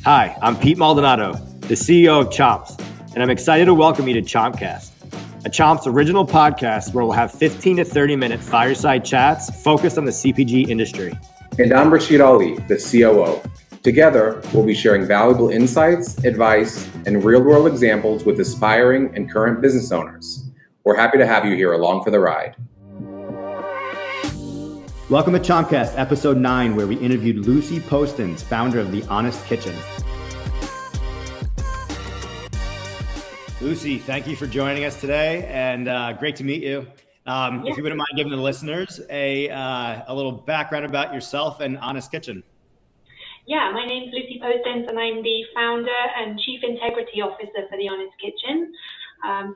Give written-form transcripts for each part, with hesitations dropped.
Hi, I'm Pete Maldonado, the CEO of Chomps, and I'm excited to welcome you to Chompcast, a Chomps original podcast where we'll have 15 to 30-minute fireside chats focused on the CPG industry. And I'm Rashid, the COO. Together, we'll be sharing valuable insights, advice, and real-world examples with aspiring and current business owners. We're happy to have you here along for the ride. Welcome to Chompcast, episode 9, where we interviewed Lucy Postins, founder of The Honest Kitchen. Lucy, thank you for joining us today, and great to meet you. If you wouldn't mind giving the listeners a little background about yourself and Honest Kitchen. Yeah, my name's Lucy Postins, and I'm the founder and Chief Integrity Officer for The Honest Kitchen.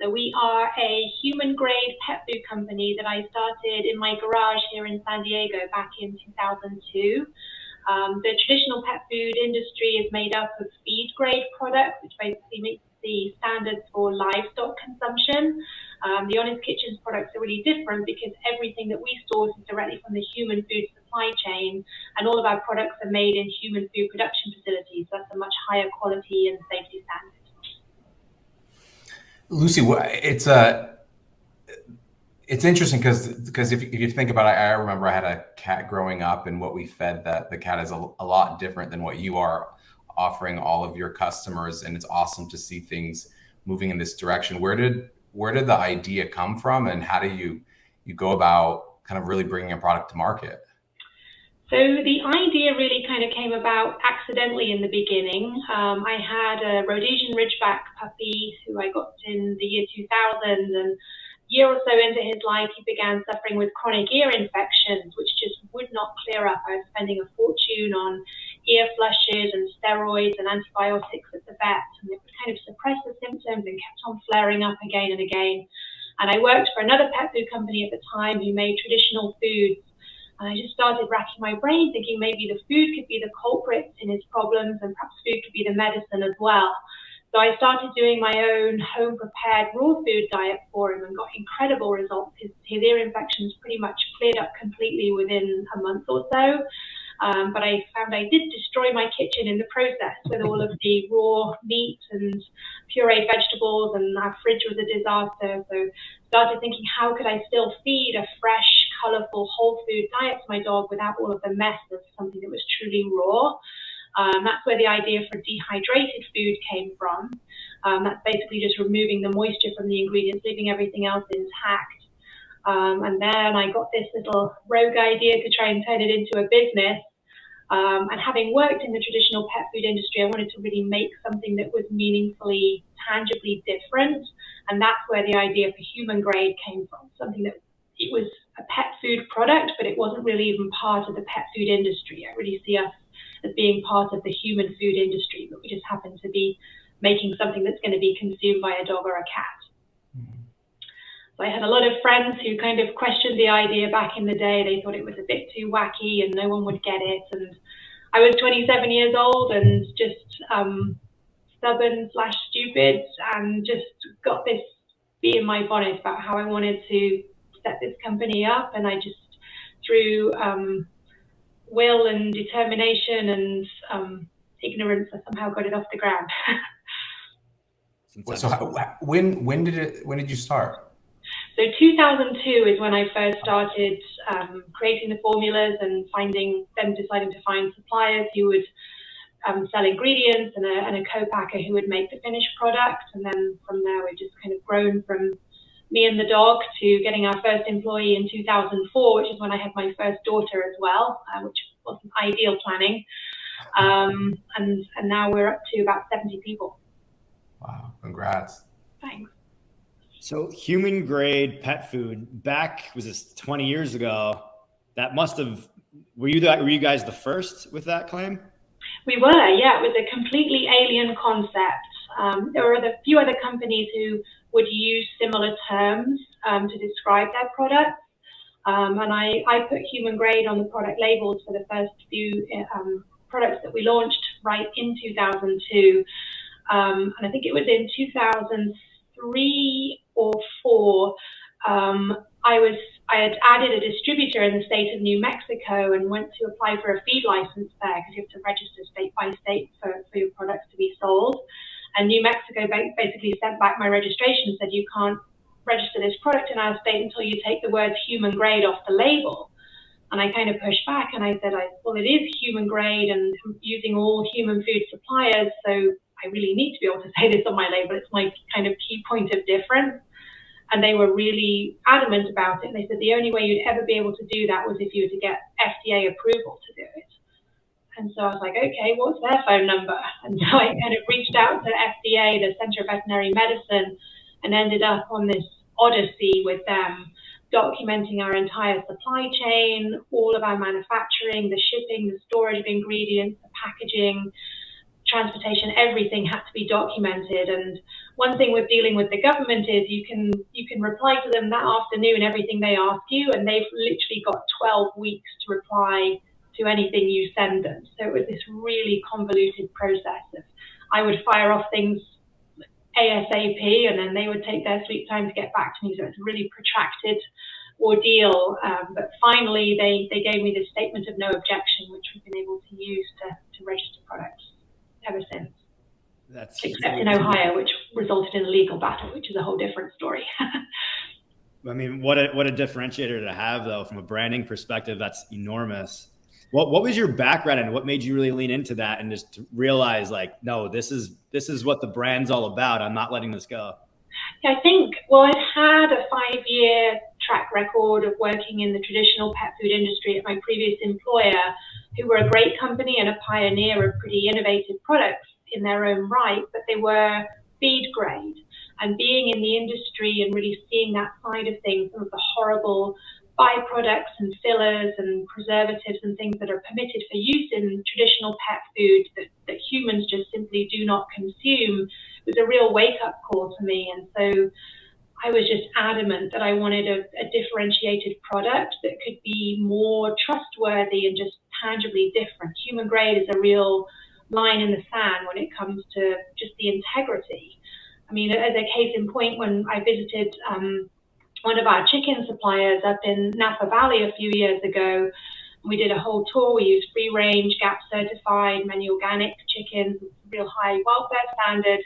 So we are a human-grade pet food company that I started in my garage here in San Diego back in 2002. The traditional pet food industry is made up of feed-grade products, which basically meets the standards for livestock consumption. The Honest Kitchen's products are really different because everything that we source is directly from the human food supply chain, and all of our products are made in human food production facilities. So that's a much higher quality and safety standard. Lucy, it's interesting because if you think about it, I remember I had a cat growing up, and what we fed the cat is a lot different than what you are offering all of your customers, and it's awesome to see things moving in this direction. Where did the idea come from, and how do you go about kind of really bringing a product to market? So the idea really kind of came about accidentally in the beginning. I had a Rhodesian Ridgeback puppy who I got in the year 2000, and a year or so into his life, he began suffering with chronic ear infections, which just would not clear up. I was spending a fortune on ear flushes and steroids and antibiotics at the vet, and it would kind of suppress the symptoms and kept on flaring up again and again. And I worked for another pet food company at the time who made traditional foods. And I just started racking my brain, thinking maybe the food could be the culprit in his problems, and perhaps food could be the medicine as well. So I started doing my own home-prepared raw food diet for him and got incredible results. His ear infections pretty much cleared up completely within a month or so. But I found I did destroy my kitchen in the process with all of the raw meat and pureed vegetables, and our fridge was a disaster. So started thinking, how could I still feed a fresh, colorful, whole food diet to my dog without all of the mess of something that was truly raw? That's where the idea for dehydrated food came from. That's basically just removing the moisture from the ingredients, leaving everything else intact. And then I got this little rogue idea to try and turn it into a business. And having worked in the traditional pet food industry, I wanted to really make something that was meaningfully, tangibly different. And that's where the idea for human grade came from. Something that it was a pet food product, but it wasn't really even part of the pet food industry. I really see us as being part of the human food industry, but we just happen to be making something that's going to be consumed by a dog or a cat. So I had a lot of friends who kind of questioned the idea back in the day. They thought it was a bit too wacky and no one would get it. And I was 27 years old and just stubborn/stupid, and just got this bee in my bonnet about how I wanted to set this company up. And I just, through will and determination and ignorance, I somehow got it off the ground. So when did you start? So 2002 is when I first started creating the formulas and deciding to find suppliers who would sell ingredients, and a co-packer who would make the finished product. And then from there, we've just kind of grown from me and the dog to getting our first employee in 2004, which is when I had my first daughter as well, which wasn't ideal planning. And now we're up to about 70 people. Wow, congrats. Thanks. So human grade pet food back, was this 20 years ago? That must have, were you guys the first with that claim? We were, yeah. It was a completely alien concept. There were a few other companies who would use similar terms to describe their products. And I put human grade on the product labels for the first few products that we launched right in 2002. And I think it was in 2003 or 4, I had added a distributor in the state of New Mexico and went to apply for a feed license there, because you have to register state by state for your sold. And New Mexico basically sent back my registration and said, you can't register this product in our state until you take the words human grade off the label. And I kind of pushed back and I said, well, it is human grade and I'm using all human food suppliers, so I really need to be able to say this on my label. It's my kind of key point of difference. And they were really adamant about it. And they said the only way you'd ever be able to do that was if you were to get FDA approval to do it. And so I was like, okay, what's their phone number? And so I kind of reached out to FDA, the Center of Veterinary Medicine, and ended up on this odyssey with them, documenting our entire supply chain, all of our manufacturing, the shipping, the storage of ingredients, the packaging, transportation, everything had to be documented. And one thing with dealing with the government is you can reply to them that afternoon everything they ask you, and they've literally got 12 weeks to reply to anything you send them. So it was this really convoluted process of I would fire off things ASAP and then they would take their sweet time to get back to me. So it's a really protracted ordeal. But finally they gave me this statement of no objection, which we've been able to use to register products ever since. Except in Ohio, which resulted in a legal battle, which is a whole different story. I mean, what a differentiator to have, though, from a branding perspective. That's enormous. What was your background and what made you really lean into that and just realize, like, no, this is what the brand's all about. I'm not letting this go. I think, well, I'd had a 5-year track record of working in the traditional pet food industry at my previous employer, who were a great company and a pioneer of pretty innovative products in their own right, but they were feed grade. And being in the industry and really seeing that side of things, some of the horrible byproducts and fillers and preservatives and things that are permitted for use in traditional pet food that humans just simply do not consume, was a real wake-up call to me. And so I was just adamant that I wanted a differentiated product that could be more trustworthy and just tangibly different. Human grade is a real line in the sand when it comes to just the integrity. I mean, as a case in point, when I visited one of our chicken suppliers up in Napa Valley a few years ago, we did a whole tour. We used free range, GAP certified, many organic chickens, real high welfare standard.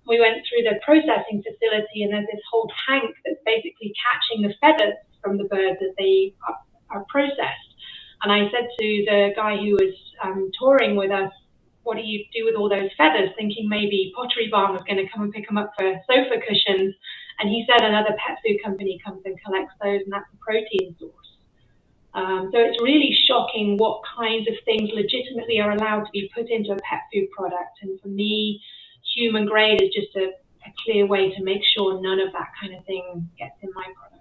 We went through the processing facility and there's this whole tank that's basically catching the feathers from the birds as they are processed. And I said to the guy who was touring with us, what do you do with all those feathers? Thinking maybe Pottery Barn was going to come and pick them up for sofa cushions. And he said another pet food company comes and collects those, and that's a protein source. So it's really shocking what kinds of things legitimately are allowed to be put into a pet food product. And for me, human grade is just a clear way to make sure none of that kind of thing gets in my product.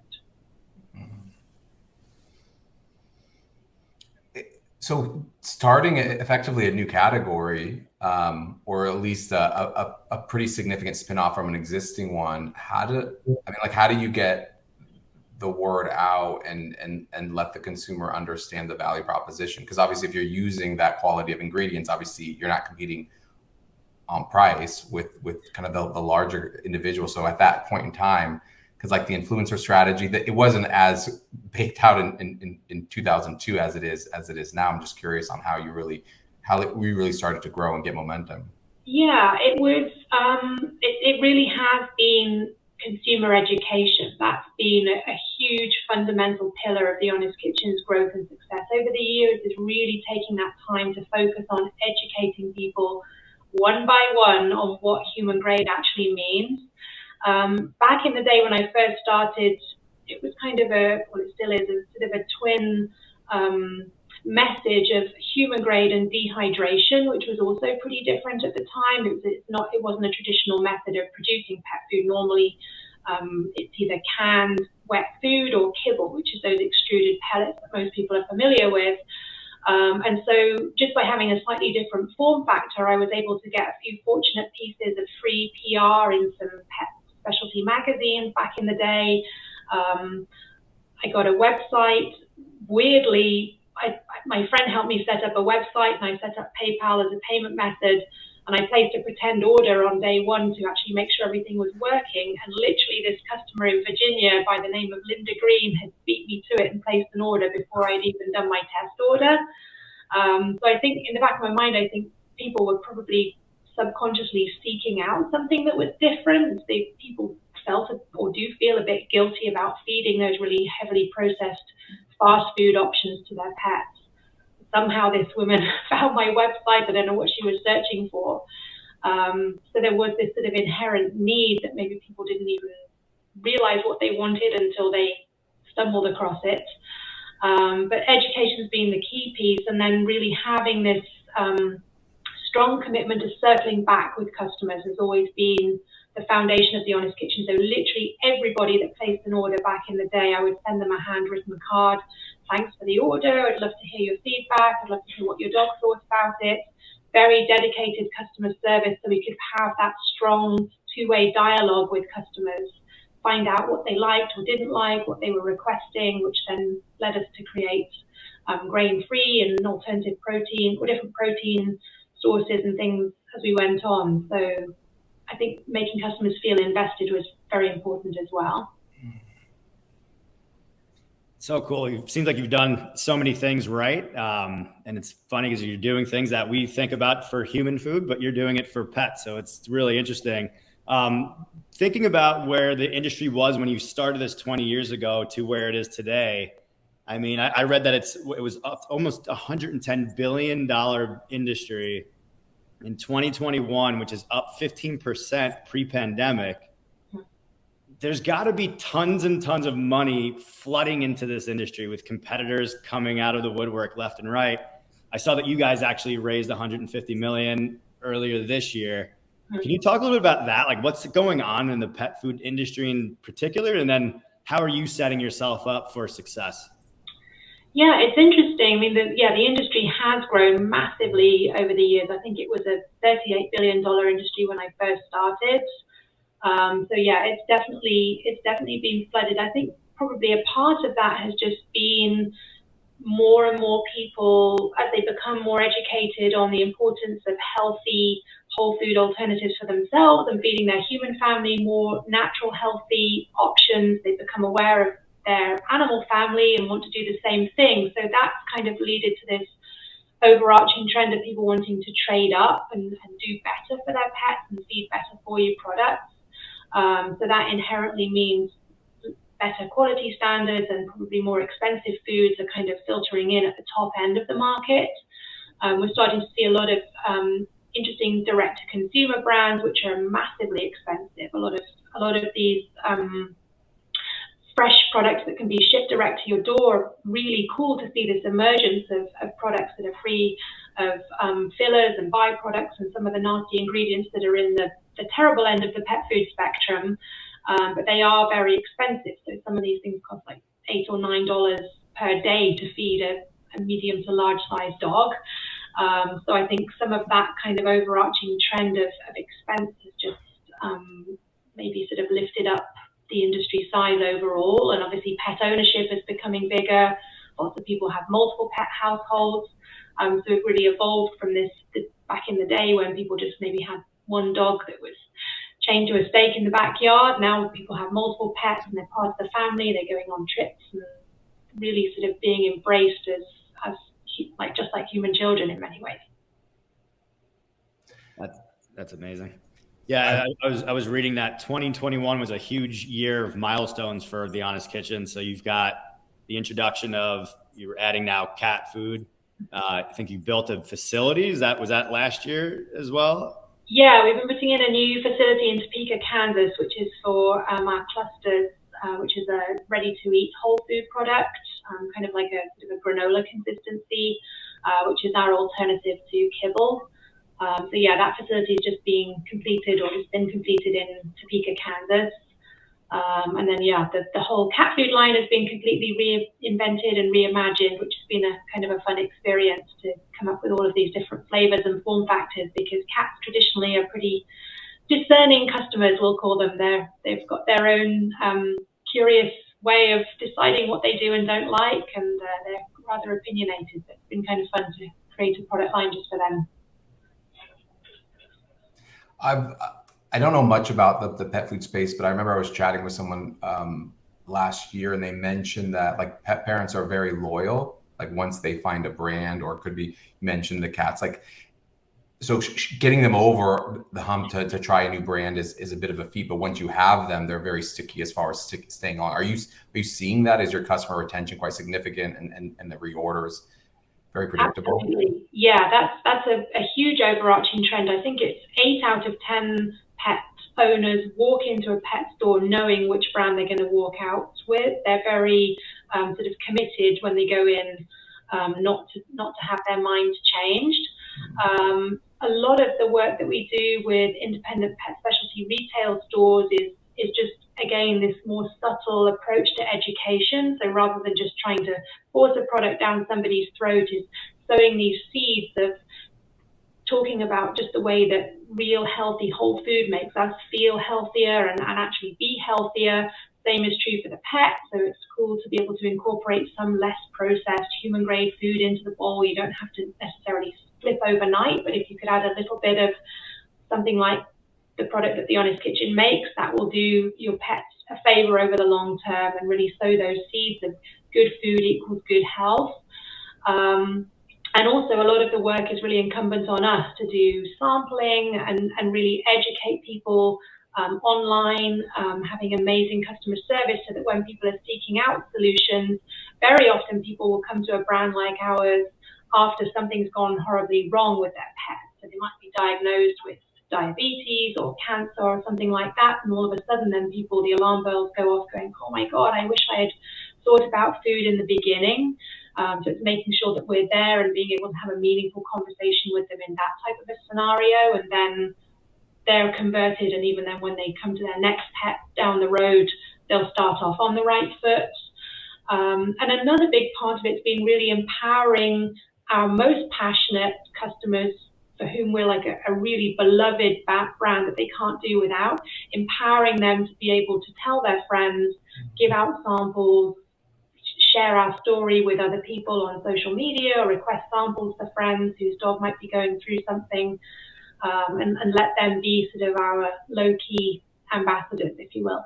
So starting effectively a new category, or at least a pretty significant spin-off from an existing one, how do you get the word out and let the consumer understand the value proposition? Because obviously if you're using that quality of ingredients, obviously you're not competing on price with kind of the larger individual. So at that point in time, because like the influencer strategy, that it wasn't as baked out in 2002 as it is now. I'm just curious on how we really started to grow and get momentum. Yeah, it was. It really has been consumer education. That's been a huge fundamental pillar of the Honest Kitchen's growth and success over the years. Is really taking that time to focus on educating people one by one on what human grade actually means. Back in the day when I first started, it was kind of it still is a sort of a twin message of human grade and dehydration, which was also pretty different at the time. It wasn't a traditional method of producing pet food. Normally, it's either canned wet food or kibble, which is those extruded pellets that most people are familiar with. And so just by having a slightly different form factor, I was able to get a few fortunate pieces of free PR in some pet specialty magazines back in the day. I got a website. Weirdly, my friend helped me set up a website, and I set up PayPal as a payment method, and I placed a pretend order on day one to actually make sure everything was working. And literally this customer in Virginia by the name of Linda Green had beat me to it and placed an order before I'd even done my test order. So I think in the back of my mind, I think people were probably subconsciously seeking out something that was different. People felt or do feel a bit guilty about feeding those really heavily processed fast food options to their pets. Somehow this woman found my website. I don't know what she was searching for. So there was this sort of inherent need that maybe people didn't even realize what they wanted until they stumbled across it. But education's been the key piece, and then really having this strong commitment to circling back with customers has always been the foundation of the Honest Kitchen. So literally everybody that placed an order back in the day, I would send them a handwritten card. Thanks for the order. I'd love to hear your feedback. I'd love to hear what your dog thought about it. Very dedicated customer service, so we could have that strong two-way dialogue with customers, find out what they liked or didn't like, what they were requesting, which then led us to create grain-free and alternative protein or different protein sources and things as we went on. So I think making customers feel invested was very important as well. So cool. It seems like you've done so many things right. And it's funny because you're doing things that we think about for human food, but you're doing it for pets. So it's really interesting. Thinking about where the industry was when you started this 20 years ago to where it is today. I mean, I read that it was up almost $110 billion industry in 2021, which is up 15% pre-pandemic. There's got to be tons and tons of money flooding into this industry with competitors coming out of the woodwork left and right. I saw that you guys actually raised $150 million earlier this year. Can you talk a little bit about that? Like what's going on in the pet food industry in particular? And then how are you setting yourself up for success? Yeah, it's interesting. I mean, the industry has grown massively over the years. I think it was a $38 billion industry when I first started. So yeah, it's definitely been flooded. I think probably a part of that has just been more and more people, as they become more educated on the importance of healthy whole food alternatives for themselves and feeding their human family more natural, healthy options. They become aware of their animal family and want to do the same thing. So that's kind of led to this overarching trend of people wanting to trade up and do better for their pets and feed better for you products. So that inherently means better quality standards and probably more expensive foods are kind of filtering in at the top end of the market. We're starting to see a lot of interesting direct-to-consumer brands, which are massively expensive. A lot of these fresh products that can be shipped direct to your door. Really cool to see this emergence of products that are free of fillers and byproducts and some of the nasty ingredients that are in the terrible end of the pet food spectrum. But they are very expensive. So some of these things cost like $8 or $9 per day to feed a medium to large size dog. So I think some of that kind of overarching trend of expense has just maybe sort of lifted up the industry size overall. And obviously pet ownership is becoming bigger. Lots of people have multiple pet households. So it really evolved from this back in the day when people just maybe had one dog that was chained to a stake in the backyard. Now people have multiple pets and they're part of the family. They're going on trips and really sort of being embraced as like just like human children in many ways. That's amazing. Yeah, I was reading that 2021 was a huge year of milestones for the Honest Kitchen. So you've got the introduction of, you're adding now cat food. I think you built a facility. Was that last year as well? Yeah, we've been putting in a new facility in Topeka, Kansas, which is for our clusters, which is a ready-to-eat whole food product, kind of like a sort of a granola consistency, which is our alternative to kibble. So yeah, that facility is just being completed or has been completed in Topeka, Kansas. And then yeah, the whole cat food line has been completely reinvented and reimagined, which has been a kind of a fun experience to come up with all of these different flavors and form factors, because cats traditionally are pretty discerning customers, we'll call them. They've got their own curious way of deciding what they do and don't like, and they're rather opinionated. It's been kind of fun to create a product line just for them. I don't know much about the pet food space, but I remember I was chatting with someone last year, and they mentioned that like pet parents are very loyal. Like once they find a brand, or could be mentioned the cats. Like, so getting them over the hump to try a new brand is a bit of a feat, but once you have them, they're very sticky as far as staying on. Are you seeing that? Is your customer retention quite significant and the reorders very predictable? Absolutely. Yeah, that's a huge overarching trend. I think it's 8 out of 10 pet owners walk into a pet store knowing which brand they're going to walk out with. They're very sort of committed when they go in, not to have their mind changed. A lot of the work that we do with independent pet specialty retail stores is just, again, this more subtle approach to education. So rather than just trying to force a product down somebody's throat, is sowing these seeds of talking about just the way that real healthy whole food makes us feel healthier and actually be healthier. Same is true for the pet. So it's cool to be able to incorporate some less processed human grade food into the bowl. You don't have to necessarily flip overnight, but if you could add a little bit of something like the product that The Honest Kitchen makes, that will do your pets a favor over the long term and really sow those seeds of good food equals good health. And also a lot of the work is really incumbent on us to do sampling and really educate people online, having amazing customer service so that when people are seeking out solutions, very often people will come to a brand like ours after something's gone horribly wrong with their pet. So they might be diagnosed with diabetes or cancer or something like that, and all of a sudden then the alarm bells go off going, oh my God, I wish I had thought about food in the beginning. So it's making sure that we're there and being able to have a meaningful conversation with them in that type of a scenario, and then they're converted, and even then when they come to their next pet down the road, they'll start off on the right foot. And another big part of it's been really empowering our most passionate customers, for whom we're like a really beloved brand that they can't do without, empowering them to be able to tell their friends, give out samples, share our story with other people on social media, or request samples for friends whose dog might be going through something, and let them be sort of our low-key ambassadors, if you will.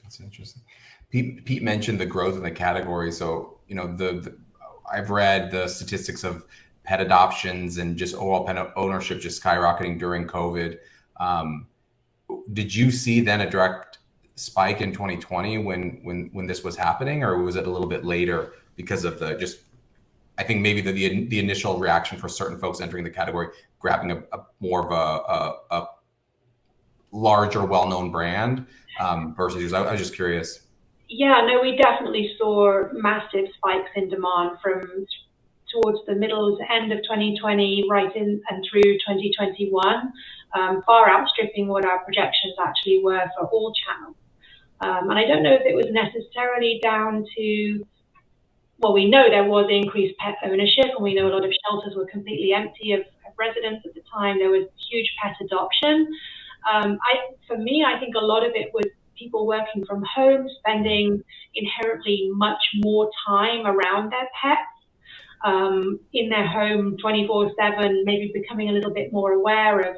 That's interesting. Pete mentioned the growth in the category. So, I've read the statistics of pet adoptions and just overall pet ownership just skyrocketing during COVID. Did you see then a direct spike in 2020 when this was happening, or was it a little bit later because of I think maybe the initial reaction for certain folks entering the category, grabbing a more of a larger, well-known brand versus yours? I was just curious. Yeah, no, we definitely saw massive spikes in demand from towards the middle to end of 2020, right in and through 2021, far outstripping what our projections actually were for all channels. And I don't know if it was necessarily down to, well, we know there was increased pet ownership, and we know a lot of shelters were completely empty of residents at the time. There was huge pet adoption. For me, I think a lot of it was people working from home, spending inherently much more time around their pets, in their home 24/7, maybe becoming a little bit more aware of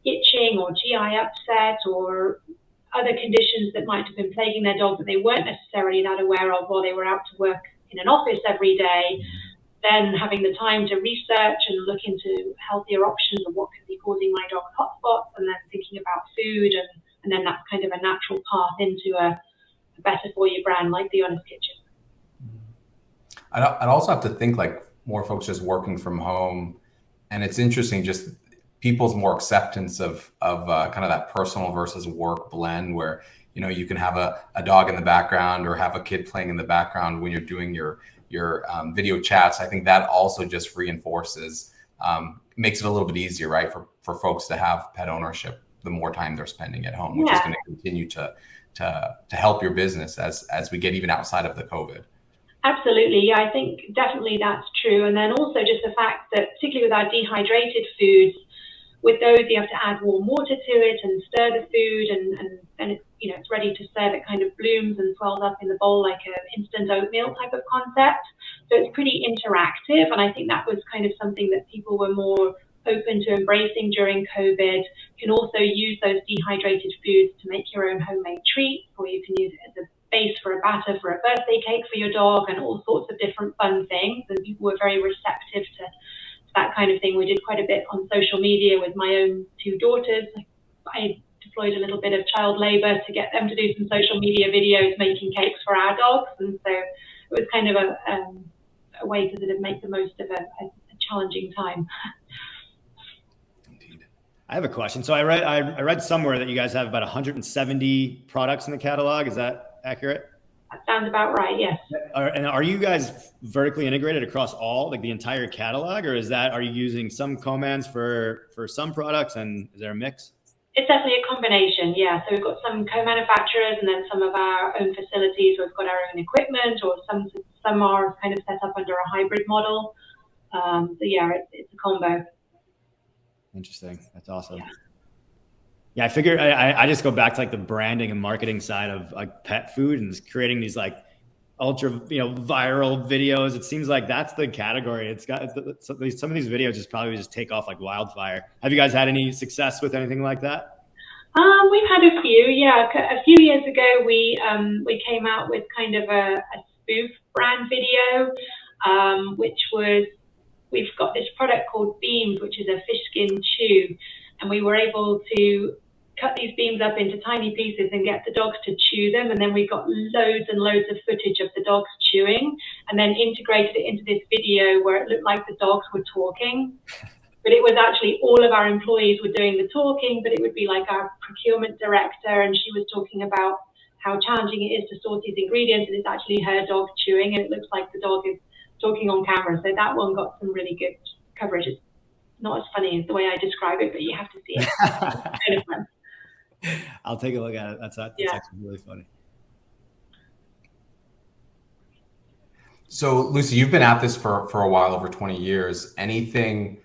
itching or GI upset or other conditions that might have been plaguing their dog that they weren't necessarily that aware of while they were out to work in an office every day. Then having the time to research and look into healthier options of what could be causing my dog hotspots, and then thinking about food, and then that's kind of a natural path into a better for you brand like The Honest Kitchen. I'd also have to think like more folks just working from home, and it's interesting just people's more acceptance of kind of that personal versus work blend, where you can have a dog in the background or have a kid playing in the background when you're doing your video chats. I think that also just reinforces, makes it a little bit easier, right, for folks to have pet ownership the more time they're spending at home, which is going to continue to help your business as we get even outside of the COVID. Absolutely. Yeah, I think definitely that's true. And then also just the fact that, particularly with our dehydrated foods, with those you have to add warm water to it and stir the food, and then it's ready to serve. It kind of blooms and swells up in the bowl like an instant oatmeal type of concept. So it's pretty interactive, and I think that was kind of something that people were more open to embracing during COVID. You can also use those dehydrated foods to make your own homemade treats, or you can use it as a base for a batter for a birthday cake for your dog, and all sorts of different fun things. And people were very receptive to that kind of thing. We did quite a bit on social media with my own two daughters. I deployed a little bit of child labor to get them to do some social media videos making cakes for our dogs. And so it was kind of a way to sort of make the most of a challenging time. Indeed. I have a question. So I read somewhere that you guys have about 170 products in the catalog. Is that accurate? That sounds about right, yes. And are you guys vertically integrated across all, like the entire catalog, or are you using some commands for some products, and is there a mix? It's definitely a combination, yeah. So we've got some co-manufacturers and then some of our own facilities. We've got our own equipment, or some are kind of set up under a hybrid model. So yeah, it's a combo. Interesting. That's awesome. Yeah, I figured I just go back to like the branding and marketing side of like pet food and just creating these like ultra, viral videos. It seems like that's the category. It's got some of these videos just probably just take off like wildfire. Have you guys had any success with anything like that? We've had a few, yeah. A few years ago, we came out with kind of a spoof brand video, which was, we've got this product called Beams, which is a fish skin chew, and we were able to cut these beams up into tiny pieces and get the dogs to chew them. And then we got loads and loads of footage of the dogs chewing, and then integrated it into this video where it looked like the dogs were talking. But it was actually all of our employees were doing the talking, but it would be like our procurement director, and she was talking about how challenging it is to source these ingredients, and it's actually her dog chewing, and it looks like the dog is talking on camera. So that one got some really good coverage. It's not as funny as the way I describe it, but you have to see it. It's kind of fun. I'll take a look at it. That's actually really funny. So Lucy, you've been at this for a while, over 20 years. Anything,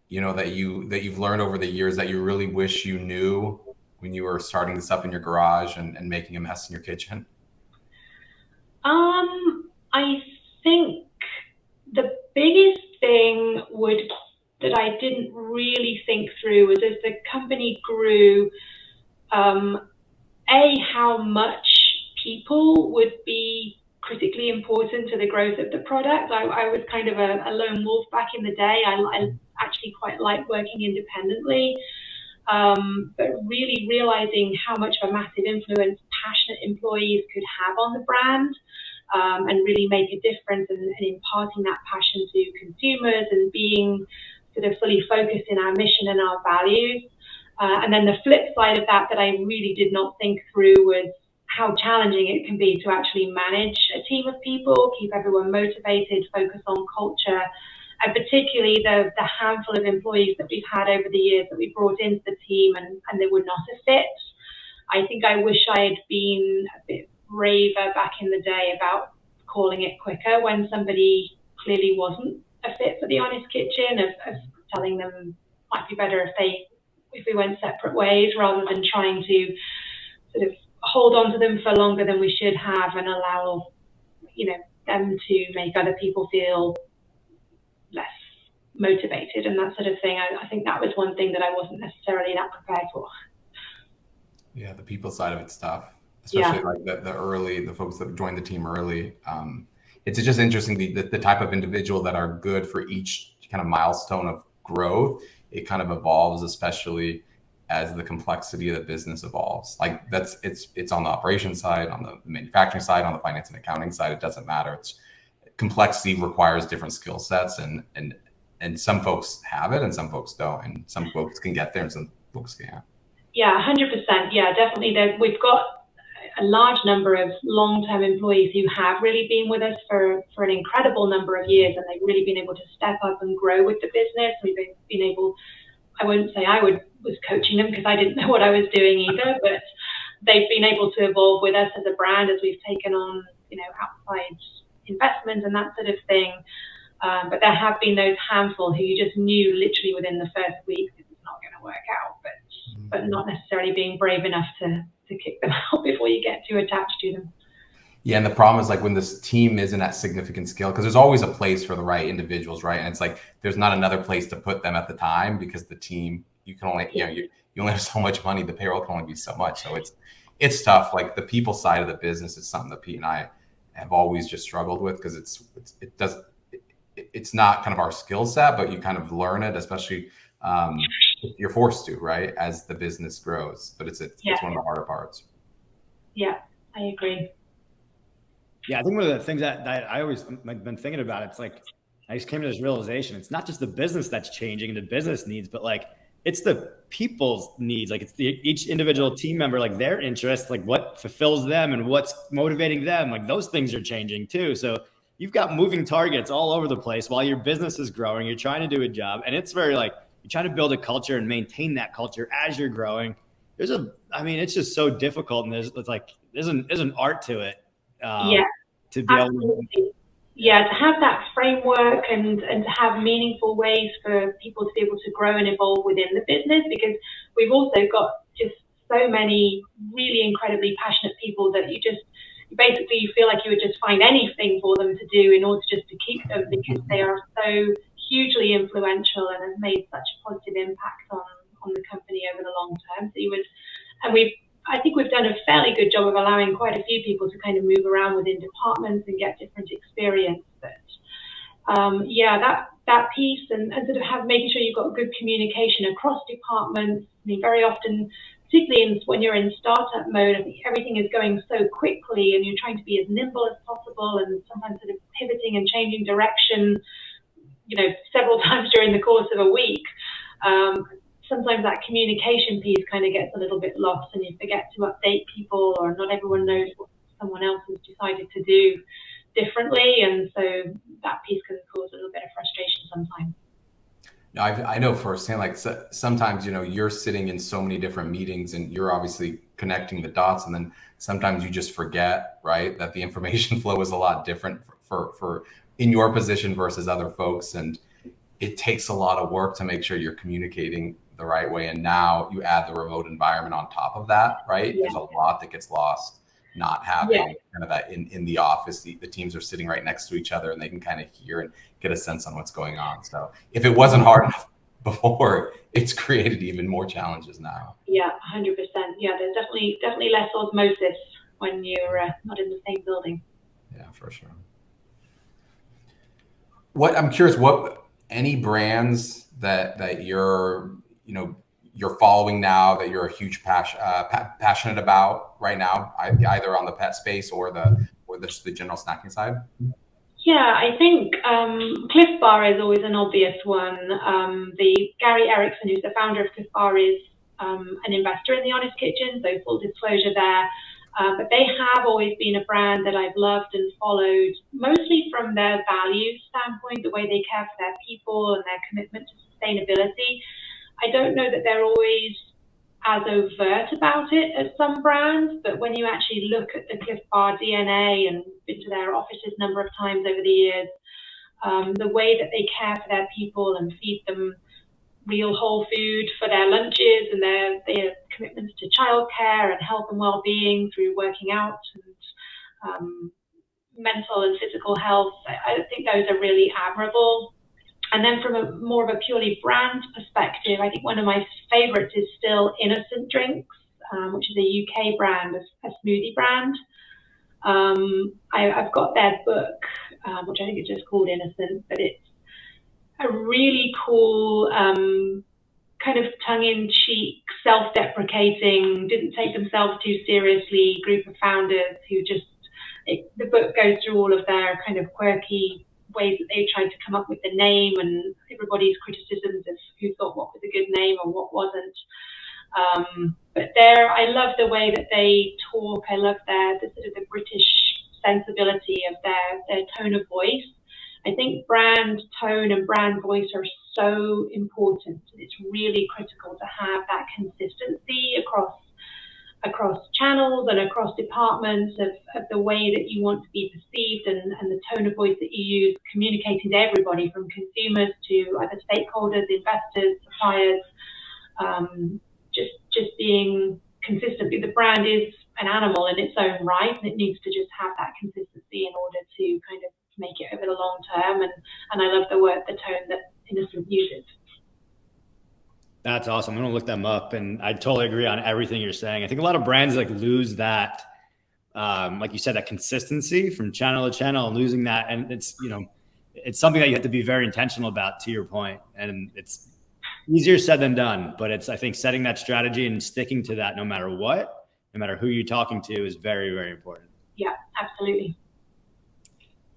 that you've learned over the years that you really wish you knew when you were starting this up in your garage and making a mess in your kitchen? I think the biggest thing that I didn't really think through was, as the company grew, how much people would be critically important to the growth of the product. I was kind of a lone wolf back in the day. I actually quite liked working independently, but really realizing how much of a massive influence passionate employees could have on the brand, and really make a difference, and imparting that passion to consumers and being sort of fully focused in our mission and our values. And then the flip side of that I really did not think through was how challenging it can be to actually manage a team of people, keep everyone motivated, focus on culture, and particularly the handful of employees that we've had over the years that we brought into the team and they were not a fit. I think I wish I had been a bit braver back in the day about calling it quicker when somebody clearly wasn't a fit for the Honest Kitchen, of telling them might be better if we went separate ways, rather than trying to sort of hold on to them for longer than we should have and allow them to make other people feel less motivated and that sort of thing. I think that was one thing that I wasn't necessarily that prepared for. Yeah, the people side of it's tough, especially like the folks that joined the team early. It's just interesting the type of individual that are good for each kind of milestone of growth. It kind of evolves, especially as the complexity of the business evolves. Like it's on the operations side, on the manufacturing side, on the finance and accounting side. It doesn't matter. It's complexity requires different skill sets, and some folks have it and some folks don't, and some folks can get there and some folks can't. Yeah, 100%. Yeah, definitely. We've got a large number of long-term employees who have really been with us for an incredible number of years, and they've really been able to step up and grow with the business. We've been able, I wouldn't say I was coaching them because I didn't know what I was doing either, but they've been able to evolve with us as a brand as we've taken on, outside investment and that sort of thing. But there have been those handful who you just knew literally within the first week this is not going to work out, but not necessarily being brave enough to kick them out before you get too attached to them. Yeah, and the problem is like when this team isn't at significant scale, because there's always a place for the right individuals, right? And it's like there's not another place to put them at the time, because the team, you can only, you only have so much money. The payroll can only be so much. So it's tough. Like the people side of the business is something that Pete and I have always just struggled with, because it's not kind of our skill set, but you kind of learn it, especially you're forced to, right, as the business grows. But it's one of the harder parts. Yeah, I agree. Yeah, I think one of the things that I always been thinking about, it's like I just came to this realization. It's not just the business that's changing and the business needs, but like it's the people's needs. Like it's each individual team member, like their interests, like what fulfills them and what's motivating them. Like those things are changing too. So you've got moving targets all over the place while your business is growing. You're trying to do a job, and it's very like you're trying to build a culture and maintain that culture as you're growing. It's just so difficult, and there's an art to it. To be absolutely. able to have that framework and to have meaningful ways for people to be able to grow and evolve within the business, because we've also got just so many really incredibly passionate people that you basically feel like you would just find anything for them to do in order just to keep them, because they are so hugely influential and have made such a positive impact on the company over the long term. I think we've done a fairly good job of allowing quite a few people to kind of move around within departments and get different experience. But that piece and sort of making sure you've got good communication across departments. I mean, very often, particularly when you're in startup mode, I think everything is going so quickly and you're trying to be as nimble as possible, and sometimes sort of pivoting and changing direction, several times during the course of a week. Sometimes that communication piece kind of gets a little bit lost, and you forget to update people, or not everyone knows what someone else has decided to do differently. And so that piece can cause a little bit of frustration sometimes. No, I know firsthand, like sometimes, you're sitting in so many different meetings and you're obviously connecting the dots. And then sometimes you just forget, right, that the information flow is a lot different for in your position versus other folks. And it takes a lot of work to make sure you're communicating the right way. And now you add the remote environment on top of that, right? Yeah. There's a lot that gets lost not having kind of that in the office. The teams are sitting right next to each other and they can kind of hear and get a sense on what's going on. So if it wasn't hard enough before, it's created even more challenges now. Yeah, 100%. Yeah, there's definitely less osmosis when you're not in the same building. Yeah, for sure. I'm curious, what any brands that you're following now that you're a huge passionate about right now, either on the pet space or the general snacking side? Yeah, I think Cliff Bar is always an obvious one. The Gary Erickson, who's the founder of Cliff Bar, is an investor in the Honest Kitchen, so full disclosure there. But they have always been a brand that I've loved and followed, mostly from their values standpoint, the way they care for their people and their commitment to sustainability. I don't know that they're always as overt about it as some brands, but when you actually look at the Cliff Bar DNA and been to their offices a number of times over the years, the way that they care for their people and feed them real whole food for their lunches, and their commitments to childcare and health and well-being through working out and mental and physical health, I think those are really admirable. And then from more of a purely brand perspective, I think one of my favorites is still Innocent Drinks, which is a UK brand, a smoothie brand. I've got their book, which I think is just called Innocent, but it's a really cool, kind of tongue-in-cheek, self-deprecating, didn't take themselves too seriously group of founders who the book goes through all of their kind of quirky ways that they tried to come up with the name and everybody's criticisms of who thought what was a good name and what wasn't. But I love the way that they talk. I love the sort of the British sensibility of their tone of voice. I think brand tone and brand voice are so important. It's really critical to have that consistency across channels and across departments of the way that you want to be perceived and the tone of voice that you use, communicating to everybody from consumers to other stakeholders, investors, suppliers, just being consistent. The brand is an animal in its own right, and it needs to just have that consistency in order to kind of make it over the long term. And I love the tone that Innocent uses. That's awesome. I'm going to look them up, and I totally agree on everything you're saying. I think a lot of brands lose that, like you said, that consistency from channel to channel, and losing that. And it's it's something that you have to be very intentional about, to your point. And it's easier said than done, but it's, I think, setting that strategy and sticking to that no matter what, no matter who you're talking to, is very, very important. Yeah, absolutely.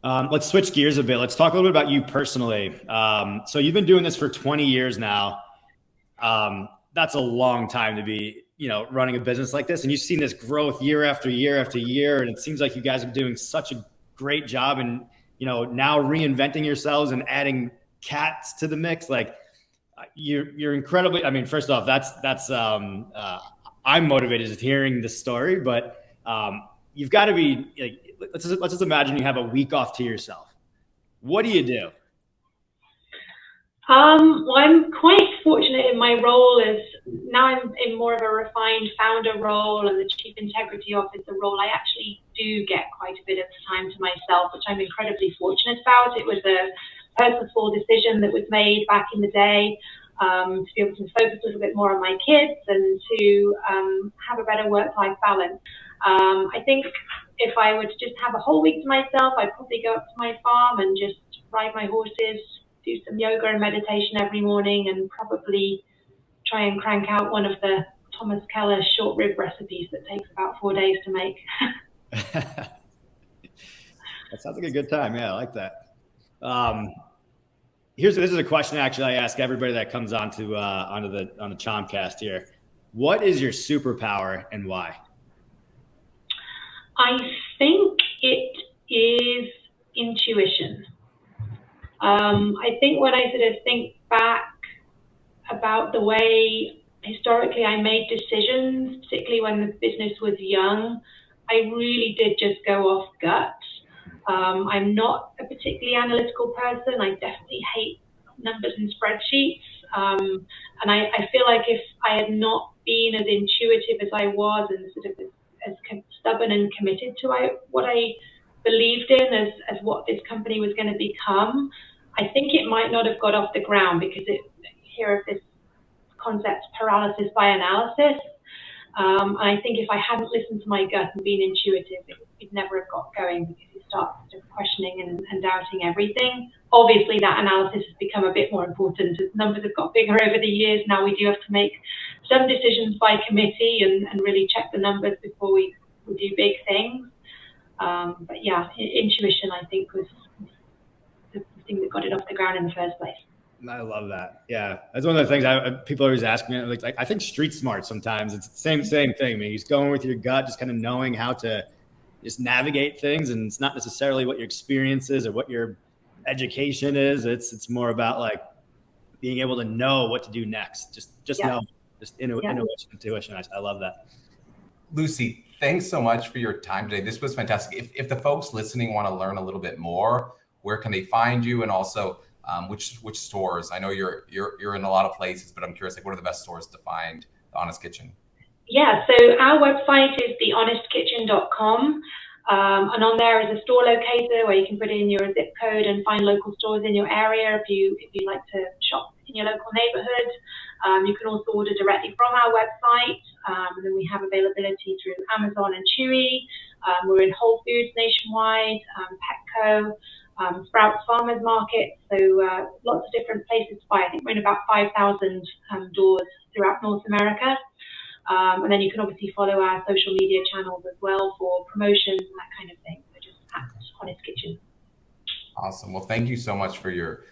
Let's switch gears a bit. Let's talk a little bit about you personally. So you've been doing this for 20 years now. That's a long time to be, running a business like this. And you've seen this growth year after year after year. And it seems like you guys are doing such a great job and, now reinventing yourselves and adding cats to the mix. Like you're incredibly, I mean, first off, I'm motivated just hearing this story, but you've got to be like, let's just imagine you have a week off to yourself. What do you do? Well, I'm quite fortunate in my role as now I'm in more of a refined founder role and the chief integrity officer role. I actually do get quite a bit of time to myself, which I'm incredibly fortunate about. It was a purposeful decision that was made back in the day to be able to focus a little bit more on my kids and to have a better work-life balance. I think if I were to just have a whole week to myself, I'd probably go up to my farm and just ride my horses, do some yoga and meditation every morning, and probably try and crank out one of the Thomas Keller short rib recipes that takes about 4 days to make. That sounds like a good time. Yeah, I like that. This is a question actually I ask everybody that comes on the Chompcast here. What is your superpower and why? I think it is intuition. I think when I sort of think back about the way historically I made decisions, particularly when the business was young, I really did just go off gut. I'm not a particularly analytical person. I definitely hate numbers and spreadsheets. And I feel like if I had not been as intuitive as I was and sort of as stubborn and committed to what I believed in as what this company was going to become, I think it might not have got off the ground, because hear of this concept, paralysis by analysis. And I think if I hadn't listened to my gut and been intuitive, it never have got going, because you start sort of questioning and doubting everything. Obviously, that analysis has become a bit more important as numbers have got bigger over the years. Now we do have to make some decisions by committee and really check the numbers before we do big things. But yeah, intuition, I think, was the thing that got it off the ground in the first place. I love that. Yeah, that's one of the things people always ask me. Like, I think street smart sometimes. It's the same thing. I mean, just going with your gut, just kind of knowing how to just navigate things, and it's not necessarily what your experience is or what your education is. It's more about like being able to know what to do next. Just know, just intuition. I love that. Lucy, thanks so much for your time today. This was fantastic. If the folks listening want to learn a little bit more, where can they find you? And also, which stores? I know you're in a lot of places, but I'm curious, like, what are the best stores to find The Honest Kitchen? Yeah, so our website is thehonestkitchen.com. And on there is a store locator where you can put in your zip code and find local stores in your area if you like to shop in your local neighborhood. You can also order directly from our website. And then we have availability through Amazon and Chewy. We're in Whole Foods nationwide, Petco, Sprouts Farmers Market. So lots of different places to buy. I think we're in about 5,000 doors throughout North America. And then you can obviously follow our social media channels as well for promotions and that kind of thing. So just at Honest Kitchen. Awesome. Well, thank you so much for your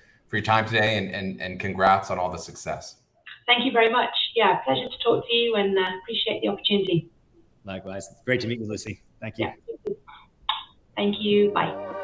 time today, and congrats on all the success. Thank you very much. Yeah, pleasure to talk to you, and appreciate the opportunity. Likewise. Great to meet you, Lucy. Thank you. Yeah. Thank you. Bye.